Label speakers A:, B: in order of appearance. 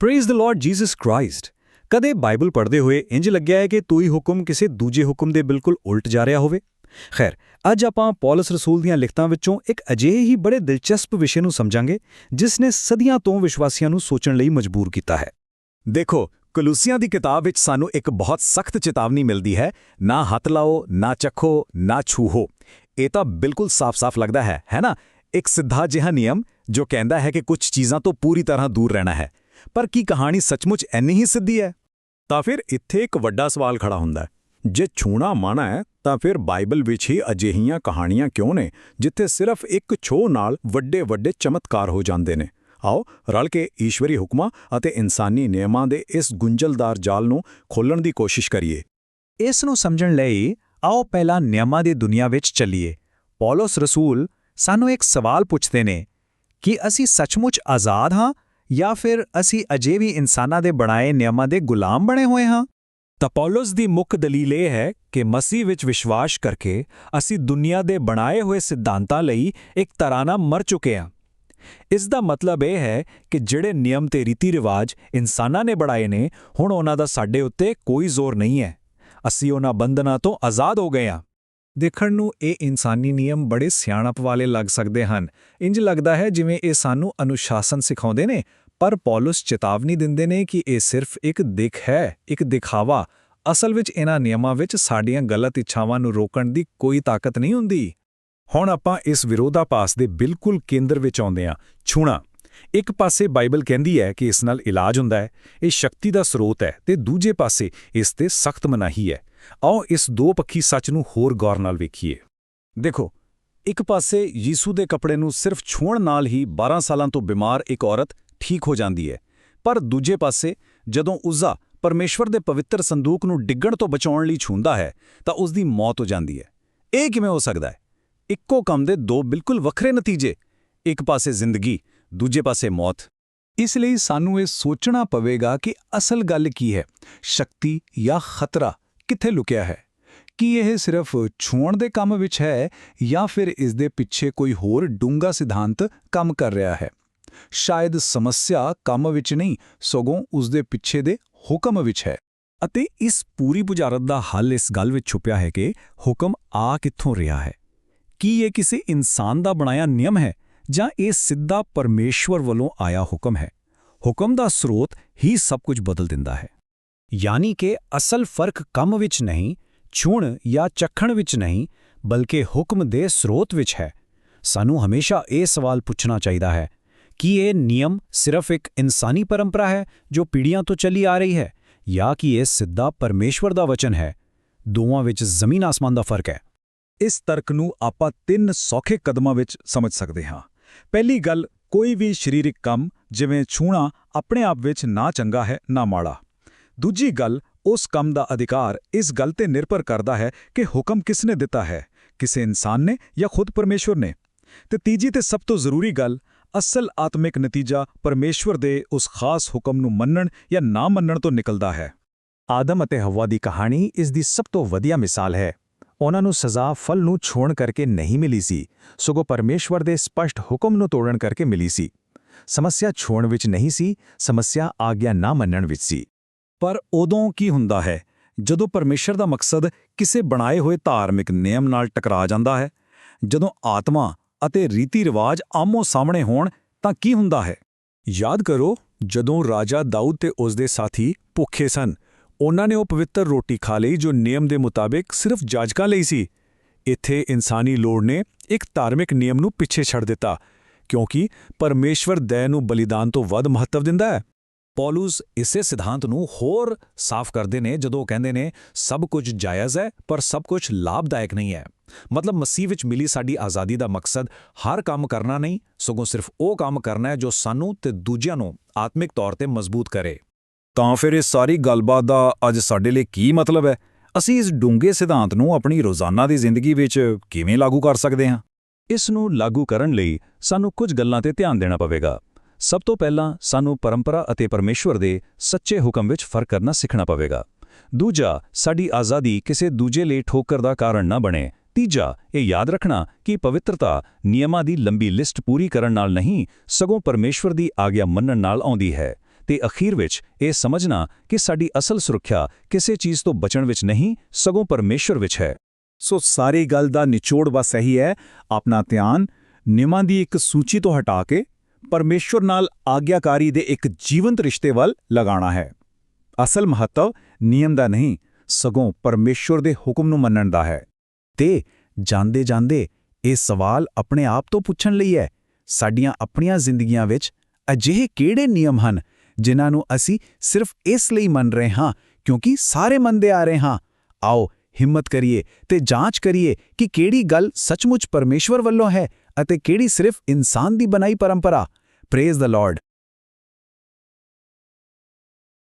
A: Praise the Lord Jesus Christ. ਕਦੇ Bible ਪੜ੍ਹਦੇ ਹੋਏ ਇੰਜ ਲੱਗਿਆ ਹੈ ਕਿ ਕੋਈ ਹੁਕਮ ਕਿਸੇ ਦੂਜੇ ਹੁਕਮ ਦੇ ਬਿਲਕੁਲ ਉਲਟ ਜਾ ਰਿਹਾ ਹੋਵੇ। ਖੈਰ, ਅੱਜ ਆਪਾਂ ਪੌਲਸ ਰਸੂਲ ਦੀਆਂ ਲਿਖਤਾਂ ਵਿੱਚੋਂ ਇੱਕ ਅਜਿਹੇ ਹੀ ਬੜੇ ਦਿਲਚਸਪ ਵਿਸ਼ੇ ਨੂੰ ਸਮਝਾਂਗੇ ਜਿਸ ਨੇ ਸਦੀਆਂ ਤੋਂ ਵਿਸ਼ਵਾਸੀਆਂ ਨੂੰ ਸੋਚਣ ਲਈ ਮਜਬੂਰ ਕੀਤਾ ਹੈ।
B: ਦੇਖੋ, ਕਲੂਸੀਆਂ ਦੀ ਕਿਤਾਬ ਵਿੱਚ ਸਾਨੂੰ ਇੱਕ ਬਹੁਤ ਸਖਤ ਚੇਤਾਵਨੀ ਮਿਲਦੀ ਹੈ, ਨਾ ਹੱਥ ਲਾਓ, ਨਾ ਚੱਖੋ, ਨਾ ਛੂਹੋ। ਇਹ ਤਾਂ ਬਿਲਕੁਲ ਸਾਫ਼-ਸਾਫ਼ ਲੱਗਦਾ ਹੈ ਨਾ? ਇੱਕ ਸਿੱਧਾ ਜਿਹਾ ਨਿਯਮ ਜੋ ਕਹਿੰਦਾ ਹੈ ਕਿ ਕੁਝ ਚੀਜ਼ਾਂ ਤੋਂ ਪੂਰੀ ਤਰ੍ਹਾਂ ਦੂਰ ਰਹਿਣਾ ਹੈ। ਪਰ ਕੀ ਕਹਾਣੀ ਸੱਚਮੁੱਚ ਇੰਨੀ ਹੀ ਸਿੱਧੀ ਹੈ? ਤਾਂ ਫਿਰ ਇੱਥੇ ਇੱਕ ਵੱਡਾ ਸਵਾਲ ਖੜਾ ਹੁੰਦਾ ਹੈ। ਜੇ ਛੂਣਾ ਮਨਾ ਹੈ ਤਾਂ ਫਿਰ ਬਾਈਬਲ ਵਿੱਚ ਹੀ ਅਜਿਹੀਆਂ ਕਹਾਣੀਆਂ ਕਿਉਂ ਨੇ ਜਿੱਥੇ ਸਿਰਫ ਇੱਕ ਛੋਹ ਨਾਲ ਵੱਡੇ-ਵੱਡੇ ਚਮਤਕਾਰ ਹੋ ਜਾਂਦੇ ਨੇ? ਆਓ ਰਲ ਕੇ ਈਸ਼ਵਰੀ ਹੁਕਮਾਂ ਅਤੇ ਇਨਸਾਨੀ ਨਿਯਮਾਂ ਦੇ ਇਸ ਗੁੰਝਲਦਾਰ ਜਾਲ ਨੂੰ ਖੋਲ੍ਹਣ ਦੀ ਕੋਸ਼ਿਸ਼ ਕਰੀਏ।
C: ਇਸ ਨੂੰ ਸਮਝਣ ਲਈ ਆਓ ਪਹਿਲਾਂ ਨਿਯਮਾਂ ਦੀ ਦੁਨੀਆ ਵਿੱਚ ਚੱਲੀਏ। ਪੌਲਸ ਰਸੂਲ ਸਾਨੂੰ ਇੱਕ ਸਵਾਲ ਪੁੱਛਦੇ ਨੇ ਕਿ ਅਸੀਂ ਸੱਚਮੁੱਚ ਆਜ਼ਾਦ ਹਾਂ ਜਾਂ ਫਿਰ ਅਸੀਂ ਅਜੇ ਵੀ ਇਨਸਾਨਾਂ ਦੇ ਬਣਾਏ ਨਿਯਮਾਂ ਦੇ ਗੁਲਾਮ ਬਣੇ ਹੋਏ ਹਾਂ?
A: ਤਾਂ ਪੌਲਸ ਦੀ ਮੁੱਖ ਦਲੀਲ ਇਹ ਹੈ ਕਿ ਮਸੀਹ ਵਿੱਚ ਵਿਸ਼ਵਾਸ ਕਰਕੇ ਅਸੀਂ ਦੁਨੀਆ ਦੇ ਬਣਾਏ ਹੋਏ ਸਿਧਾਂਤਾਂ ਲਈ ਇੱਕ ਤਰ੍ਹਾਂ ਨਾਲ ਮਰ ਚੁੱਕੇ ਹਾਂ। ਇਸ ਦਾ ਮਤਲਬ ਇਹ ਹੈ ਕਿ ਜਿਹੜੇ ਨਿਯਮ ਤੇ ਰੀਤੀ ਰਿਵਾਜ ਇਨਸਾਨਾਂ ਨੇ ਬਣਾਏ ਨੇ, ਹੁਣ ਉਹਨਾਂ ਦਾ ਸਾਡੇ ਉੱਤੇ ਕੋਈ ਜ਼ੋਰ ਨਹੀਂ ਹੈ। ਅਸੀਂ ਉਹਨਾਂ ਬੰਧਨਾਂ ਤੋਂ ਆਜ਼ਾਦ ਹੋ ਗਏ ਹਾਂ।
C: ਦੇਖਣ ਨੂੰ ਇਹ ਇਨਸਾਨੀ ਨਿਯਮ ਬੜੇ ਸਿਆਣਪ ਵਾਲੇ ਲੱਗ ਸਕਦੇ ਹਨ। ਇੰਜ ਲੱਗਦਾ ਹੈ ਜਿਵੇਂ ਇਹ ਸਾਨੂੰ ਅਨੁਸ਼ਾਸਨ ਸਿਖਾਉਂਦੇ ਨੇ, ਪਰ ਪੌਲਸ ਚੇਤਾਵਨੀ ਦਿੰਦੇ ਨੇ ਕਿ ਇਹ ਸਿਰਫ ਇੱਕ ਦਿਖ ਹੈ, ਇੱਕ ਦਿਖਾਵਾ। ਅਸਲ ਵਿੱਚ ਇਹਨਾਂ ਨਿਯਮਾਂ ਵਿੱਚ ਸਾਡੀਆਂ ਗਲਤ ਇੱਛਾਵਾਂ ਨੂੰ ਰੋਕਣ ਦੀ ਕੋਈ ਤਾਕਤ ਨਹੀਂ ਹੁੰਦੀ।
B: ਹੁਣ ਆਪਾਂ ਇਸ ਵਿਰੋਧਾਭਾਸ ਦੇ ਬਿਲਕੁਲ ਕੇਂਦਰ ਵਿੱਚ ਆਉਂਦੇ ਹਾਂ, ਛੂਣਾ। ਇੱਕ ਪਾਸੇ ਬਾਈਬਲ ਕਹਿੰਦੀ ਹੈ ਕਿ ਇਸ ਨਾਲ ਇਲਾਜ ਹੁੰਦਾ ਹੈ, ਇਹ ਸ਼ਕਤੀ ਦਾ ਸਰੋਤ ਹੈ, ਤੇ ਦੂਜੇ ਪਾਸੇ ਇਸ ਤੇ ਸਖਤ ਮਨਾਹੀ ਹੈ। ਆਓ ਇਸ ਦੋ ਪੱਖੀ ਸੱਚ ਨੂੰ ਹੋਰ ਗੌਰ ਨਾਲ ਵੇਖੀਏ। ਦੇਖੋ, ਇੱਕ ਪਾਸੇ ਯੀਸੂ ਦੇ ਕੱਪੜੇ ਨੂੰ ਸਿਰਫ ਛੂਹਣ ਨਾਲ ਹੀ 12 ਸਾਲਾਂ ਤੋਂ ਬਿਮਾਰ ਇੱਕ ਔਰਤ ਠੀਕ ਹੋ ਜਾਂਦੀ ਹੈ, ਪਰ ਦੂਜੇ ਪਾਸੇ ਜਦੋਂ ਉਸਦਾ ਪਰਮੇਸ਼ਵਰ ਦੇ ਪਵਿੱਤਰ ਸੰਦੂਕ ਨੂੰ ਡਿੱਗਣ ਤੋਂ ਬਚਾਉਣ ਲਈ ਛੂੰਹਦਾ ਹੈ ਤਾਂ ਉਸ ਦੀ ਮੌਤ ਹੋ ਜਾਂਦੀ ਹੈ। ਇਹ ਕਿਵੇਂ ਹੋ ਸਕਦਾ ਹੈ? ਇੱਕੋ ਕੰਮ ਦੇ ਦੋ ਬਿਲਕੁਲ ਵੱਖਰੇ ਨਤੀਜੇ, ਇੱਕ ਪਾਸੇ ਜ਼ਿੰਦਗੀ, ਦੂਜੇ ਪਾਸੇ ਮੌਤ।
C: ਇਸ ਲਈ ਸਾਨੂੰ ਇਹ ਸੋਚਣਾ ਪਵੇਗਾ ਕਿ ਅਸਲ ਗੱਲ ਕੀ ਹੈ, ਸ਼ਕਤੀ ਜਾਂ ਖਤਰਾ ਕਿੱਥੇ ਲੁਕਿਆ ਹੈ? ਕੀ ਇਹ ਸਿਰਫ ਛੂਹਣ ਦੇ ਕੰਮ ਵਿੱਚ ਹੈ ਜਾਂ ਫਿਰ ਇਸ ਦੇ ਪਿੱਛੇ ਕੋਈ ਹੋਰ ਡੂੰਘਾ ਸਿਧਾਂਤ ਕੰਮ ਕਰ ਰਿਹਾ ਹੈ? ਸ਼ਾਇਦ ਸਮੱਸਿਆ ਕੰਮ ਵਿੱਚ ਨਹੀਂ, ਸਗੋਂ ਉਸ ਦੇ ਪਿੱਛੇ ਦੇ ਹੁਕਮ ਵਿੱਚ ਹੈ।
B: ਅਤੇ ਇਸ ਪੂਰੀ ਬੁਝਾਰਤ ਦਾ ਹੱਲ ਇਸ ਗੱਲ ਵਿੱਚ ਛੁਪਿਆ ਹੈ ਕਿ ਹੁਕਮ ਆ ਕਿੱਥੋਂ ਰਿਹਾ ਹੈ। ਕੀ ਇਹ ਕਿਸੇ ਇਨਸਾਨ ਦਾ ਬਣਾਇਆ ਨਿਯਮ ਹੈ ਜਾਂ ਇਹ ਸਿੱਧਾ ਪਰਮੇਸ਼ਵਰ ਵੱਲੋਂ ਆਇਆ ਹੁਕਮ ਹੈ? ਹੁਕਮ ਦਾ ਸਰੋਤ ਹੀ ਸਭ ਕੁਝ ਬਦਲ ਦਿੰਦਾ ਹੈ।
C: ਯਾਨੀ ਕਿ ਅਸਲ ਫਰਕ ਕੰਮ ਵਿੱਚ ਨਹੀਂ, ਛੂਹਣ ਜਾਂ ਚੱਖਣ ਵਿੱਚ ਨਹੀਂ, ਬਲਕਿ ਹੁਕਮ ਦੇ ਸਰੋਤ ਵਿੱਚ ਹੈ। ਸਾਨੂੰ ਹਮੇਸ਼ਾ ਇਹ ਸਵਾਲ ਪੁੱਛਣਾ ਚਾਹੀਦਾ ਹੈ ਕਿ ਇਹ ਨਿਯਮ ਸਿਰਫ ਇੱਕ ਇਨਸਾਨੀ ਪਰੰਪਰਾ ਹੈ ਜੋ ਪੀੜ੍ਹੀਆਂ ਤੋਂ ਚੱਲੀ ਆ ਰਹੀ ਹੈ, ਜਾਂ ਕਿ ਇਹ ਸਿੱਧਾ ਪਰਮੇਸ਼ਵਰ ਦਾ ਵਚਨ ਹੈ? ਦੋਵਾਂ ਵਿੱਚ ਜ਼ਮੀਨ ਆਸਮਾਨ ਦਾ ਫਰਕ ਹੈ।
B: ਇਸ ਤਰਕ ਨੂੰ ਆਪਾਂ 3 ਸੌਖੇ ਕਦਮਾਂ ਵਿੱਚ ਸਮਝ ਸਕਦੇ ਹਾਂ। ਪਹਿਲੀ ਗੱਲ, ਕੋਈ ਵੀ ਸਰੀਰਕ ਕੰਮ ਜਿਵੇਂ ਛੂਹਣਾ ਆਪਣੇ ਆਪ ਵਿੱਚ ਨਾ ਚੰਗਾ ਹੈ ਨਾ ਮਾੜਾ। ਦੂਜੀ ਗੱਲ, ਉਸ ਕੰਮ ਦਾ ਅਧਿਕਾਰ ਇਸ ਗੱਲ ਤੇ ਨਿਰਭਰ ਕਰਦਾ ਹੈ ਕਿ ਹੁਕਮ ਕਿਸ ਨੇ ਦਿੱਤਾ ਹੈ, ਕਿਸੇ ਇਨਸਾਨ ਨੇ ਜਾਂ ਖੁਦ ਪਰਮੇਸ਼ਵਰ ਨੇ। ਤੇ ਤੀਜੀ ਤੇ ਸਭ ਤੋਂ ਜ਼ਰੂਰੀ ਗੱਲ, ਅਸਲ ਆਤਮਿਕ ਨਤੀਜਾ ਪਰਮੇਸ਼ਵਰ ਦੇ ਉਸ ਖਾਸ ਹੁਕਮ ਨੂੰ ਮੰਨਣ ਜਾਂ ਨਾ ਮੰਨਣ ਤੋਂ ਨਿਕਲਦਾ ਹੈ।
C: ਆਦਮ ਅਤੇ ਹੱਵਾ ਦੀ ਕਹਾਣੀ ਇਸ ਦੀ ਸਭ ਤੋਂ ਵਧੀਆ ਮਿਸਾਲ ਹੈ। ਉਹਨਾਂ ਨੂੰ ਸਜ਼ਾ ਫਲ ਨੂੰ ਛੋਹਣ ਕਰਕੇ ਨਹੀਂ ਮਿਲੀ ਸੀ, ਸਗੋਂ ਪਰਮੇਸ਼ਵਰ ਦੇ ਸਪਸ਼ਟ ਹੁਕਮ ਨੂੰ ਤੋੜਨ ਕਰਕੇ ਮਿਲੀ ਸੀ। ਸਮੱਸਿਆ ਛੋਹਣ ਵਿੱਚ ਨਹੀਂ ਸੀ, ਸਮੱਸਿਆ ਆਗਿਆ ਨਾ ਮੰਨਣ ਵਿੱਚ ਸੀ।
B: ਪਰ ਉਦੋਂ ਕੀ ਹੁੰਦਾ ਹੈ ਜਦੋਂ ਪਰਮੇਸ਼ਰ ਦਾ ਮਕਸਦ ਕਿਸੇ ਬਣਾਏ ਹੋਏ ਧਾਰਮਿਕ ਨਿਯਮ ਨਾਲ ਟਕਰਾ ਜਾਂਦਾ ਹੈ? ਜਦੋਂ ਆਤਮਾ ਅਤੇ ਰੀਤੀ ਰਿਵਾਜ ਆਮੋ ਸਾਹਮਣੇ ਹੋਣ ਤਾਂ ਕੀ ਹੁੰਦਾ ਹੈ? ਯਾਦ ਕਰੋ, ਜਦੋਂ ਰਾਜਾ ਦਾਊਦ ਤੇ ਉਸਦੇ ਸਾਥੀ ਭੁੱਖੇ ਸਨ, ਉਹਨਾਂ ਨੇ ਉਹ ਪਵਿੱਤਰ ਰੋਟੀ ਖਾ ਲਈ ਜੋ ਨਿਯਮ ਦੇ ਮੁਤਾਬਿਕ ਸਿਰਫ ਜਾਜਕਾਂ ਲਈ ਸੀ। ਇੱਥੇ ਇਨਸਾਨੀ ਲੋੜ ਨੇ ਇੱਕ ਧਾਰਮਿਕ ਨਿਯਮ ਨੂੰ ਪਿੱਛੇ ਛੱਡ ਦਿੱਤਾ, ਕਿਉਂਕਿ ਪਰਮੇਸ਼ਵਰ ਦਇਆ ਨੂੰ ਬਲੀਦਾਨ ਤੋਂ ਵੱਧ ਮਹੱਤਵ ਦਿੰਦਾ ਹੈ। ਪੌਲਸ ਇਸੇ ਸਿਧਾਂਤ ਨੂੰ ਹੋਰ ਸਾਫ਼ ਕਰਦੇ ਨੇ ਜਦੋਂ ਉਹ ਕਹਿੰਦੇ ਨੇ, ਸਭ ਕੁਝ ਜਾਇਜ਼ ਹੈ ਪਰ ਸਭ ਕੁਝ ਲਾਭਦਾਇਕ ਨਹੀਂ ਹੈ। ਮਤਲਬ ਮਸੀਹ ਵਿੱਚ ਮਿਲੀ ਸਾਡੀ ਆਜ਼ਾਦੀ ਦਾ ਮਕਸਦ ਹਰ ਕੰਮ ਕਰਨਾ ਨਹੀਂ, ਸਗੋਂ ਸਿਰਫ ਉਹ ਕੰਮ ਕਰਨਾ ਹੈ ਜੋ ਸਾਨੂੰ ਤੇ ਦੂਜਿਆਂ ਨੂੰ ਆਤਮਿਕ ਤੌਰ ਤੇ ਮਜ਼ਬੂਤ ਕਰੇ। ਤਾਂ ਫਿਰ ਇਹ ਸਾਰੀ ਗੱਲਬਾਤ ਦਾ ਅੱਜ ਸਾਡੇ ਲਈ ਕੀ ਮਤਲਬ ਹੈ? ਅਸੀਂ ਇਸ ਡੂੰਘੇ ਸਿਧਾਂਤ ਨੂੰ ਆਪਣੀ ਰੋਜ਼ਾਨਾ ਦੀ ਜ਼ਿੰਦਗੀ ਵਿੱਚ ਕਿਵੇਂ ਲਾਗੂ ਕਰ ਸਕਦੇ ਹਾਂ?
A: ਇਸ ਨੂੰ ਲਾਗੂ ਕਰਨ ਲਈ ਸਾਨੂੰ ਕੁਝ ਗੱਲਾਂ ਤੇ ਧਿਆਨ ਦੇਣਾ ਪਵੇਗਾ। ਸਭ ਤੋਂ ਪਹਿਲਾਂ ਸਾਨੂੰ ਪਰੰਪਰਾ ਅਤੇ ਪਰਮੇਸ਼ਵਰ ਦੇ ਸੱਚੇ ਹੁਕਮ ਵਿੱਚ ਫਰਕ ਕਰਨਾ ਸਿੱਖਣਾ ਪਵੇਗਾ। ਦੂਜਾ, ਸਾਡੀ ਆਜ਼ਾਦੀ ਕਿਸੇ ਦੂਜੇ ਲਈ ਠੋਕਰ ਦਾ ਕਾਰਨ ਨਾ ਬਣੇ। ਤੀਜਾ, ਇਹ ਯਾਦ ਰੱਖਣਾ ਕਿ ਪਵਿੱਤਰਤਾ ਨਿਯਮਾਂ ਦੀ ਲੰਬੀ ਲਿਸਟ ਪੂਰੀ ਕਰਨ ਨਾਲ ਨਹੀਂ, ਸਗੋਂ ਪਰਮੇਸ਼ਵਰ ਦੀ ਆਗਿਆ ਮੰਨਣ ਨਾਲ ਆਉਂਦੀ ਹੈ। ਤੇ ਅਖੀਰ ਵਿੱਚ ਇਹ ਸਮਝਣਾ ਕਿ ਸਾਡੀ ਅਸਲ ਸੁਰੱਖਿਆ ਕਿਸੇ ਚੀਜ਼ ਤੋਂ ਬਚਣ ਵਿੱਚ ਨਹੀਂ, ਸਗੋਂ ਪਰਮੇਸ਼ਰ ਵਿੱਚ ਹੈ।
B: ਸੋ ਸਾਰੀ ਗੱਲ ਦਾ ਨਿਚੋੜ ਬਸ ਇਹੀ ਹੈ, ਆਪਣਾ ਧਿਆਨ ਨਿਯਮਾਂ ਦੀ ਇੱਕ ਸੂਚੀ ਤੋਂ ਹਟਾ ਕੇ ਪਰਮੇਸ਼ਰ ਨਾਲ ਆਗਿਆਕਾਰੀ ਦੇ ਇੱਕ ਜੀਵੰਤ ਰਿਸ਼ਤੇ ਵੱਲ ਲਗਾਉਣਾ ਹੈ। ਅਸਲ ਮਹੱਤਵ ਨਿਯਮ ਦਾ ਨਹੀਂ, ਸਗੋਂ ਪਰਮੇਸ਼ਰ ਦੇ ਹੁਕਮ ਨੂੰ ਮੰਨਣ ਦਾ ਹੈ।
C: ਤੇ ਜਾਂਦੇ-ਜਾਂਦੇ ਇਹ ਸਵਾਲ ਆਪਣੇ ਆਪ ਤੋਂ ਪੁੱਛਣ ਲਈ ਹੈ, ਸਾਡੀਆਂ ਆਪਣੀਆਂ ਜ਼ਿੰਦਗੀਆਂ ਵਿੱਚ ਅਜਿਹੇ ਕਿਹੜੇ ਨਿਯਮ ਹਨ ਜਿਨ੍ਹਾਂ ਨੂੰ ਅਸੀਂ ਸਿਰਫ ਇਸ ਲਈ ਮੰਨ ਰਹੇ ਹਾਂ ਕਿਉਂਕਿ ਸਾਰੇ ਮੰਨਦੇ ਆ ਰਹੇ ਹਾਂ? ਆਓ ਹਿੰਮਤ ਕਰੀਏ ਤੇ ਜਾਂਚ ਕਰੀਏ ਕਿ ਕਿਹੜੀ ਗੱਲ ਸੱਚਮੁੱਚ ਪਰਮੇਸ਼ਵਰ ਵੱਲੋਂ ਹੈ ਅਤੇ ਕਿਹੜੀ ਸਿਰਫ ਇਨਸਾਨ ਦੀ ਬਣਾਈ ਪਰੰਪਰਾ। Praise the Lord.